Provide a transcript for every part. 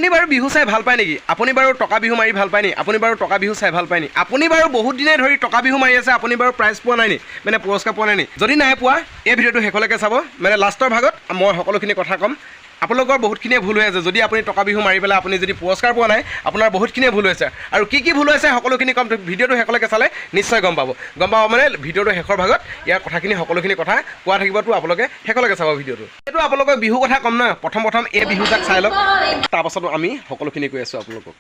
আপুনি বাৰু বিহু চাই ভাল পায় নেকি? আপুনি বাৰু টকা বিহু মাৰি ভাল পায় নি? আপুনি বাৰু টকা বিহু চাই ভাল পায় নি? আপুনি বাৰু বহুত দিনে ধৰি টকা বিহু মাৰি আছে, আপুনি বাৰু প্ৰাইজ পোৱা নাই নি? মানে পুৰস্কাৰ পোৱা নাই নি? যদি নাই পোৱা এই ভিডিঅ'টো শেষলৈকে চাব। মানে লাষ্টৰ ভাগত মই সকলোখিনি কথা ক'ম। আপোনালোকৰ বহুতখিনিয়ে ভুল হৈ আছে। যদি আপুনি টকা বিহু মাৰি পেলাই আপুনি যদি পুৰস্কাৰ পোৱা নাই, আপোনাৰ বহুতখিনিয়ে ভুল হৈছে। আৰু কি ভুল হৈছে সকলোখিনি ক'ম। ভিডিঅ'টো শেষলৈকে চালে নিশ্চয় গম পাব মানে ভিডিঅ'টো শেষৰ ভাগত ইয়াৰ কথাখিনি সকলোখিনি কথা কোৱা থাকিবতো। আপোনালোকে শেষলৈকে চাব ভিডিঅ'টো। এইটো আপোনালোকক বিহু কথা ক'ম নহয়। প্ৰথম এই বিহুজাক চাই লওক, তাৰপাছত আমি সকলোখিনি কৈ আছোঁ আপোনালোকক।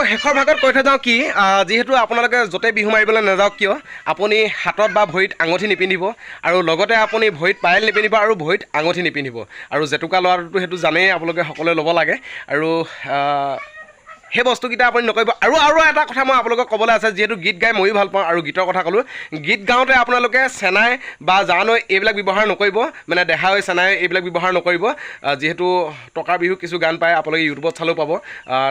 শেষৰ ভাগত কৈ থৈ যাওঁ কি যিহেতু আপোনালোকে য'তে বিহু মাৰিবলৈ নাযাওক কিয় আপুনি হাতত বা ভৰিত আঙুঠি নিপিন্ধিব আৰু লগতে আপুনি ভৰিত পায়েল নিপিন্ধিব আৰু ভৰিত আঙুঠি নিপিন্ধিব আৰু জেতুকা লোৱাটো সেইটো জানেই আপোনালোকে সকলোৱে ল'ব লাগে আৰু সেই বস্তুকেইটা আপুনি নকৰিব আৰু এটা কথা মই আপোনালোকক ক'বলৈ আছে যিহেতু গীত গাই ময়ো ভাল পাওঁ আৰু গীতৰ কথা ক'লোঁ গীত গাওঁতে আপোনালোকে চেনাই বা জানৈ এইবিলাক ব্যৱহাৰ নকৰিব মানে দেহা হৈ চেনাই এইবিলাক ব্যৱহাৰ নকৰিব যিহেতু টকাৰ বিহু কিছু গান পায় আপোনালোকে ইউটিউবত চালেও পাব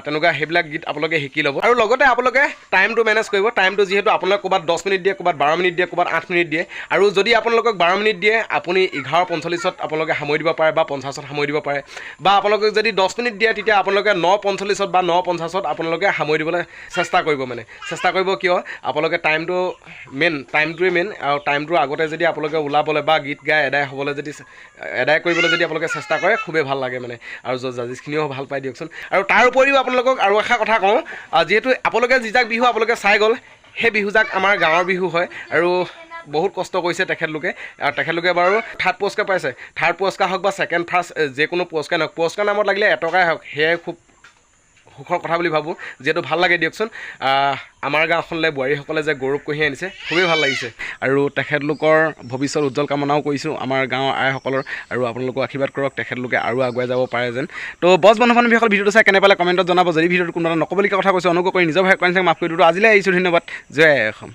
তেনেকুৱা সেইবিলাক গীত আপোনালোকে শিকি ল'ব আৰু লগতে আপোনালোকে টাইমটো মেনেজ কৰিব টাইমটো যিহেতু আপোনালোকে ক'ৰবাত 10 মিনিট দিয়ে ক'ৰবাত 12 মিনিট দিয়ে ক'ৰবাত 8 মিনিট দিয়ে আৰু যদি আপোনালোকক 12 মিনিট দিয়ে আপুনি 11:45ত আপোনালোকে সামৰি দিব পাৰে বা 50ত সামৰি দিব পাৰে বা আপোনালোকক যদি 10 মিনিট দিয়ে তেতিয়া আপোনালোকে 9:45ত বা 9:50ত আপোনালোকে সামৰি দিবলৈ চেষ্টা কৰিব মানে চেষ্টা কৰিব কিয় আপোনালোকে টাইমটোৱে মেইন আৰু টাইমটোৰ আগতে যদি আপোনালোকে ওলাবলৈ বা গীত গাই এদায় কৰিবলৈ যদি আপোনালোকে চেষ্টা কৰে খুবেই ভাল লাগে মানে আৰু জাজিছখিনিও ভাল পাই দিয়কচোন আৰু তাৰ উপৰিও আপোনালোকক আৰু এষাৰ কথা কওঁ যিহেতু আপোনালোকে যিজাক বিহু আপোনালোকে চাই গ'ল সেই বিহুজাক আমাৰ গাঁৱৰ বিহু হয় আৰু বহুত কষ্ট কৰিছে তেখেতলোকে আৰু তেখেতলোকে বাৰু থাৰ্ড পুৰস্কাৰ পাইছে থাৰ্ড পুৰস্কাৰ হওক বা ছেকেণ্ড ফাৰ্ষ্ট যিকোনো পুৰস্কাৰ নহওক পুৰস্কাৰ নামত লাগিলে এটকাই হওক সেয়াই খুব সুখৰ কথা বুলি ভাবোঁ যিহেতু ভাল লাগে দিয়কচোন আমাৰ গাঁওখনলৈ বোৱাৰীসকলে যে গৌৰৱ কঢ়িয়াই আনিছে খুবেই ভাল লাগিছে আৰু তেখেতলোকৰ ভৱিষ্যত উজ্জ্বল কামনাও কৰিছোঁ আমাৰ গাঁৱৰ আইসকলৰ আৰু আপোনালোকক আশীৰ্বাদ কৰক তেখেতলোকে আৰু আগুৱাই যাব পাৰে যেন তো বছ বন্ধুবান্ধৱীসকল ভিডিঅ'টো চাই কেনে পালে কমেণ্টত জনাব যদি ভিডিঅ'টো কোনোবা নক'বলগীয়া কথা কৈছে অনুগ্ৰহ কৰি নিজৰ ভাই কমেণ্ট মাফ কৰি দিওঁ আজিলৈ আহিছোঁ ধন্যবাদ জয় অসম।